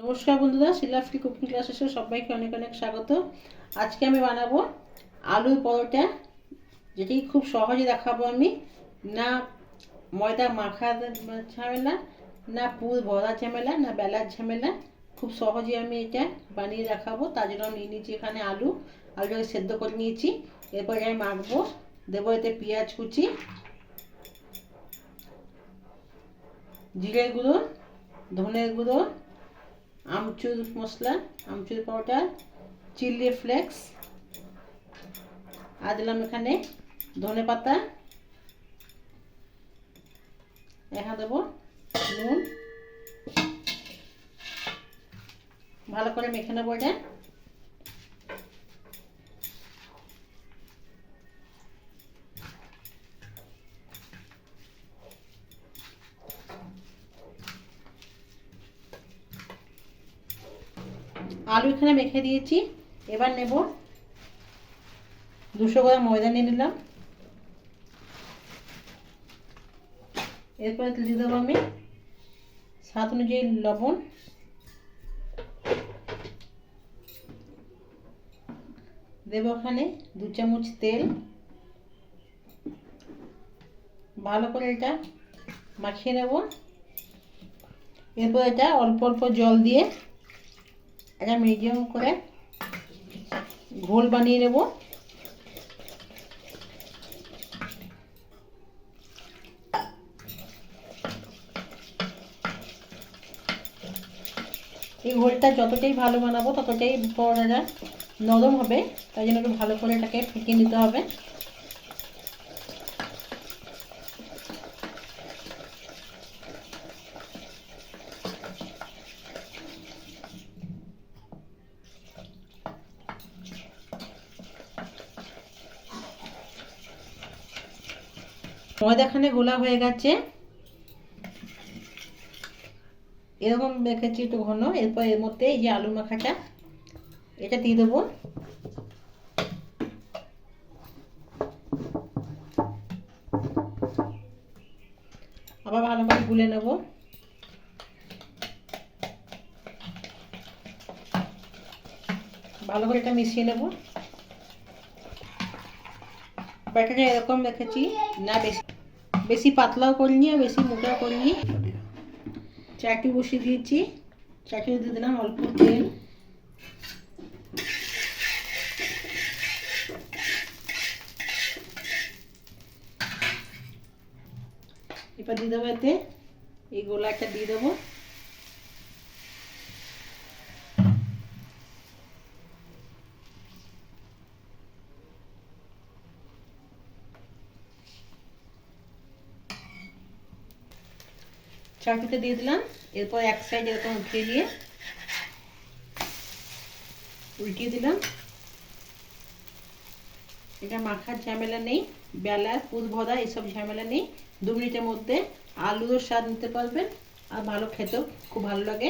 নমস্কার বন্ধুরা, শিলাফ্রি কুকিং ক্লাসে সবাইকে অনেক অনেক স্বাগত। আজকে আমি বানাবো আলুর পরোটা, যেটি খুব সহজে দেখাবো আমি। না ময়দা মাখা ঝামেলা, না পুর ভরা ঝামেলা, না বেলার ঝামেলা। খুব সহজে আমি এটা বানিয়ে দেখাবো। তার জন্য নিয়ে নিয়েছি এখানে আলুটাকে সেদ্ধ করে নিয়েছি। এরপরে আমি মাখবো। দেবো এতে পেঁয়াজ কুচি, জিরে গুঁড়ো, ধনের গুঁড়ো, আমচুর মশলা, আমচুর পাউডার, চিলি ফ্লেক্স, আর দিলাম এখানে ধনে পাতা, এখানে দেবো নুন। ভালো করে মেখে নেবো এটা। আলু এখানে মেখে দিয়েছি। এবার নেব 200 গ্রাম ময়দা নিয়ে নিলাম। এরপরে দিয়ে দেবো আমি স্বাদ অনুযায়ী লবণ, দেবো এখানে 2 চামচ তেল। ভালো করে এটা মাখিয়ে নেব। এরপর এটা অল্প অল্প জল দিয়ে এটা মিডিয়াম করে ঘোল বানিয়ে নেব। এই ঘোলটা যতটাই ভালো বানাবো ততটাই পরোটাটা নরম হবে। তাই জন্য একটু ভালো করে এটাকে ফেটিয়ে নিতে হবে। ময়দাখানে গোলা হয়ে গেছে, এরকম রেখেছি একটু ঘন। এরপর এর মধ্যে এই যে আলু মাখাটা এটা দিয়ে দেবো। আবার ভালো করে গুলে নেব। ভালো করে এটা মিশিয়ে নেব। ব্যাটারটা এরকম রেখেছি, না বেশি পাতলাও করিনি আর বেশি মোটাও করিনি। চাটনি বসিয়ে দিয়েছি। চাটনি দিয়ে দিলাম অল্প তেল। এবার দিয়ে দেবো এতে এই গোলাটা দিয়ে দেবো। চাটনিটা দিয়ে দিলাম। এরপর এক সাইড এরকম উঠিয়ে দিয়ে উল্টিয়ে দিলাম। এটা মাখার ঝামেলা নেই, বেলার পুর ভরা এসব ঝামেলা নেই। 2 মিনিটের মধ্যে আলুরও স্বাদ নিতে পারবেন, আর ভালো খেতেও খুব ভালো লাগে।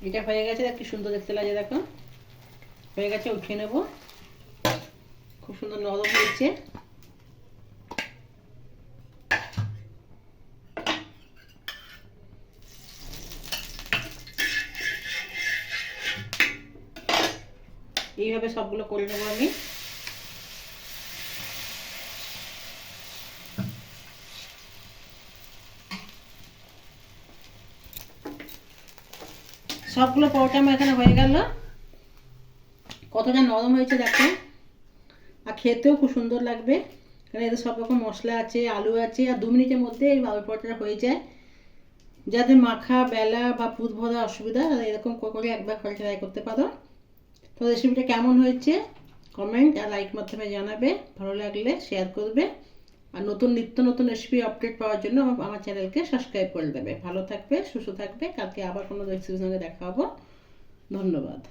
এটা হয়ে গেছে, কি সুন্দর দেখতে লাগে দেখো। হয়ে গেছে, উঠিয়ে নেব। খুব সুন্দর নরম হয়েছে। এইভাবে সবগুলো করে নেব আমি। সবগুলো পরোটা আমার এখানে হয়ে গেল। কতটা নরম হয়েছে দেখো, আর খেতেও খুব সুন্দর লাগবে। কারণ এতে সব রকম মশলা আছে, আলু আছে, আর 2 মিনিটের মধ্যে এই আলু পরোটাটা হয়ে যায়। যাদের মাখা বেলা বা পুর ভরা অসুবিধা, এরকম করে একবার ঘরে ট্রাই করতে পারো। তো রেসিপিটা কেমন হয়েছে কমেন্ট আর লাইক মাধ্যমে জানাবে। ভালো লাগলে শেয়ার করবে। আর নিত্য নতুন রেসিপি আপডেট পাওয়ার জন্য আমার চ্যানেলকে সাবস্ক্রাইব করে দেবে। ভালো থাকবে, সুস্থ থাকবে। কালকে আবার কোনো রেসিপির সঙ্গে দেখা হবো। ধন্যবাদ।